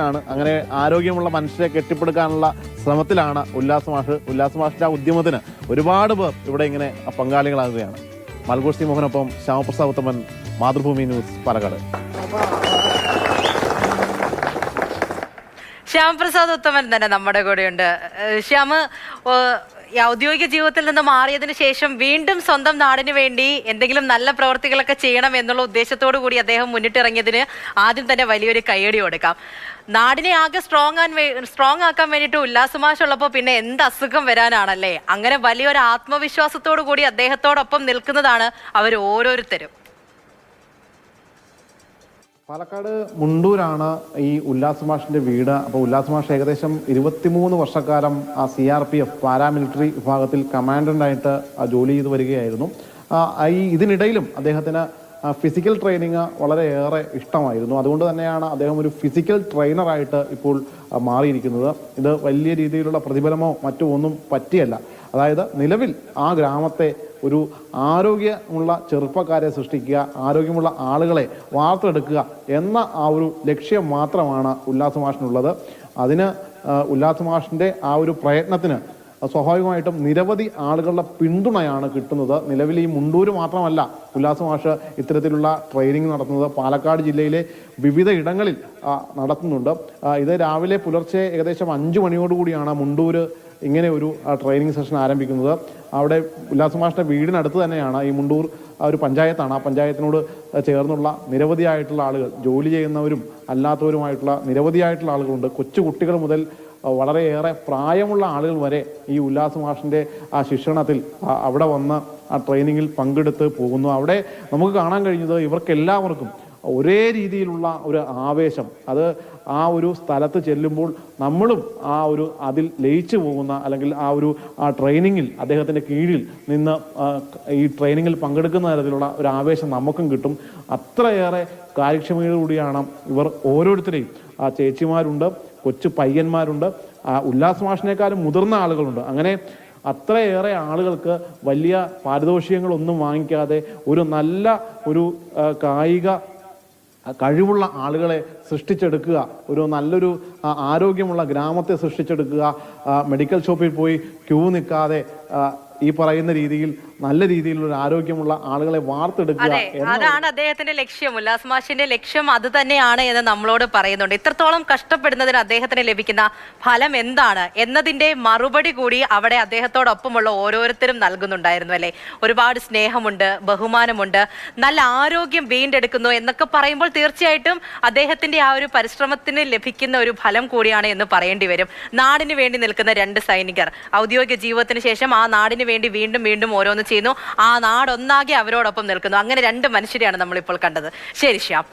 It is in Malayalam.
ാണ് അങ്ങനെ ആരോഗ്യമുള്ള മനുഷ്യരെ കെട്ടിപ്പടുക്കാനുള്ള ശ്രമത്തിലാണ് ഉല്ലാസ് മാഷിന്റെ ആ ഉദ്യമത്തിന് ഒരുപാട് പേർ ഇവിടെ ഇങ്ങനെ പങ്കാളികളാകുകയാണ്. മൽഘോഷ് സി മോഹനൊപ്പം ശ്യാമപ്രസാദ് ഉത്തമൻ, മാതൃഭൂമി ന്യൂസ്, പാലക്കാട്. ശ്യാമപ്രസാദ് ഉത്തമൻ തന്നെ നമ്മുടെ കൂടെയുണ്ട്. ശ്യാമ്, ഔദ്യോഗിക ജീവിതത്തിൽ നിന്ന് മാറിയതിനു ശേഷം വീണ്ടും സ്വന്തം നാടിന് വേണ്ടി എന്തെങ്കിലും നല്ല പ്രവർത്തികളൊക്കെ ചെയ്യണം എന്നുള്ള ഉദ്ദേശത്തോടു കൂടി അദ്ദേഹം മുന്നിട്ടിറങ്ങിയതിന് ആദ്യം തന്നെ വലിയൊരു കയ്യടി കൊടുക്കാം. നാടിനെ ആകെ സ്ട്രോങ് ആക്കാൻ വേണ്ടിയിട്ട് ഉല്ലാസ് മാഷ് ഉള്ളപ്പോൾ പിന്നെ എന്ത് അസുഖം വരാനാണല്ലേ? അങ്ങനെ വലിയൊരു ആത്മവിശ്വാസത്തോടു കൂടി അദ്ദേഹത്തോടൊപ്പം നിൽക്കുന്നതാണ് അവർ ഓരോരുത്തരും. പാലക്കാട് മുണ്ടൂരാണ് ഈ ഉല്ലാസ് മാഷിന്റെ വീട്. അപ്പോൾ ഉല്ലാസ് മാഷ് ഏകദേശം 23 വർഷക്കാലം CRPF പാരാമിലിറ്ററി വിഭാഗത്തിൽ കമാൻഡന്റായിട്ട് ജോലി ചെയ്തു വരികയായിരുന്നു. ഇതിനിടയിലും അദ്ദേഹത്തിന് ഫിസിക്കൽ ട്രെയിനിങ് വളരെയേറെ ഇഷ്ടമായിരുന്നു. അതുകൊണ്ട് തന്നെയാണ് അദ്ദേഹം ഒരു ഫിസിക്കൽ ട്രെയിനറായിട്ട് ഇപ്പോൾ മാറിയിരിക്കുന്നത്. ഇത് വലിയ രീതിയിലുള്ള പ്രതിഫലമോ മറ്റോ ഒന്നും പറ്റിയല്ല. അതായത് നിലവിൽ ആ ഗ്രാമത്തെ ഒരു ആരോഗ്യമുള്ള ചെറുപ്പക്കാരെ സൃഷ്ടിക്കുക, ആരോഗ്യമുള്ള ആളുകളെ വാർത്തെടുക്കുക എന്ന ആ ഒരു ലക്ഷ്യം മാത്രമാണ് ഉല്ലാസ് മാഷിനുള്ളത്. അതിന് ഉല്ലാസ് മാഷിൻ്റെ ആ ഒരു പ്രയത്നത്തിന് സ്വാഭാവികമായിട്ടും നിരവധി ആളുകളുടെ പിന്തുണയാണ് കിട്ടുന്നത്. നിലവിൽ ഈ മുണ്ടൂര് മാത്രമല്ല ഉല്ലാസ് മാഷ് ഇത്തരത്തിലുള്ള ട്രെയിനിങ് നടത്തുന്നത്, പാലക്കാട് ജില്ലയിലെ വിവിധ ഇടങ്ങളിൽ നടത്തുന്നുണ്ട്. ഇത് രാവിലെ പുലർച്ചെ ഏകദേശം 5 മണിയോടുകൂടിയാണ് മുണ്ടൂര് ഇങ്ങനെ ഒരു ട്രെയിനിങ് സെഷൻ ആരംഭിക്കുന്നത്. അവിടെ ഉല്ലാസ് മാഷിന്റെ വീടിനടുത്ത് തന്നെയാണ് ഈ മുണ്ടൂർ ഒരു പഞ്ചായത്താണ്. ആ പഞ്ചായത്തിനോട് ചേർന്നുള്ള നിരവധിയായിട്ടുള്ള ആളുകൾ, ജോലി ചെയ്യുന്നവരും അല്ലാത്തവരുമായിട്ടുള്ള നിരവധിയായിട്ടുള്ള ആളുകളുണ്ട്. കൊച്ചു കുട്ടികൾ മുതൽ വളരെയേറെ പ്രായമുള്ള ആളുകൾ വരെ ഈ ഉല്ലാസ് മാഷിന്റെ ആ ശിക്ഷണത്തിൽ അവിടെ വന്ന് ആ ട്രെയിനിങ്ങിൽ പങ്കെടുത്ത് പോകുന്നു. അവിടെ നമുക്ക് കാണാൻ കഴിഞ്ഞത് ഇവർക്കെല്ലാവർക്കും ഒരേ രീതിയിലുള്ള ഒരു ആവേശം. അത് ആ ഒരു സ്ഥലത്ത് ചെല്ലുമ്പോൾ നമ്മളും ആ ഒരു അതിൽ ലയിച്ചു പോകുന്ന, അല്ലെങ്കിൽ ആ ട്രെയിനിങ്ങിൽ അദ്ദേഹത്തിൻ്റെ കീഴിൽ നിന്ന് ഈ ട്രെയിനിങ്ങിൽ പങ്കെടുക്കുന്ന തരത്തിലുള്ള ഒരു ആവേശം നമുക്കും കിട്ടും. അത്രയേറെ കാര്യക്ഷമതയോടുകൂടിയാണ് ഇവർ ഓരോരുത്തരെയും. ചേച്ചിമാരുണ്ട്, കൊച്ചു പയ്യന്മാരുണ്ട്, ഉല്ലാസ് മാഷിനേക്കാളും മുതിർന്ന ആളുകളുണ്ട്. അങ്ങനെ അത്രയേറെ ആളുകൾക്ക് വലിയ പാരിതോഷികങ്ങളൊന്നും വാങ്ങിക്കാതെ ഒരു നല്ല ഒരു കായിക കഴിവുള്ള ആളുകളെ സൃഷ്ടിച്ചെടുക്കുക, ഒരു നല്ലൊരു ആരോഗ്യമുള്ള ഗ്രാമത്തെ സൃഷ്ടിച്ചെടുക്കുക, മെഡിക്കൽ ഷോപ്പിൽ പോയി ക്യൂ നിൽക്കാതെ ഈ പറയുന്ന രീതിയിൽ നല്ല രീതിയിലുള്ള ഒരു ആരോഗ്യമുള്ള ആളുകളെ വാർത്തെടുക്കുക. അതാണ് അദ്ദേഹത്തിന്റെ ലക്ഷ്യം. ഉല്ലാസ് മാഷിന്റെ ലക്ഷ്യം അത് തന്നെയാണ് എന്ന് നമ്മളോട് പറയുന്നുണ്ട്. ഇത്രത്തോളം കഷ്ടപ്പെടുന്നതിന് അദ്ദേഹത്തിന് ലഭിക്കുന്ന ഫലം എന്താണ് എന്നതിന്റെ മറുപടി കൂടി അവിടെ അദ്ദേഹത്തോടൊപ്പമുള്ള ഓരോരുത്തരും നൽകുന്നുണ്ടായിരുന്നു അല്ലെ? ഒരുപാട് സ്നേഹമുണ്ട്, ബഹുമാനമുണ്ട്, നല്ല ആരോഗ്യം വീണ്ടെടുക്കുന്നു എന്നൊക്കെ പറയുമ്പോൾ തീർച്ചയായിട്ടും അദ്ദേഹത്തിന്റെ ആ ഒരു പരിശ്രമത്തിന് ലഭിക്കുന്ന ഒരു ഫലം കൂടിയാണ് എന്ന് പറയേണ്ടി വരും. നാടിന് വേണ്ടി നിൽക്കുന്ന 2 സൈനികർ ഔദ്യോഗിക ജീവിതത്തിന് ശേഷം ആ നാടിന് വേണ്ടി വീണ്ടും വീണ്ടും ഓരോന്ന് ചെയ്യുന്നു. ആ നാടൊന്നാകെ അവരോടൊപ്പം നിൽക്കുന്നു. അങ്ങനെ 2 മനുഷ്യരെയാണ് നമ്മളിപ്പോൾ കണ്ടത്. ശരി ശ്യാം.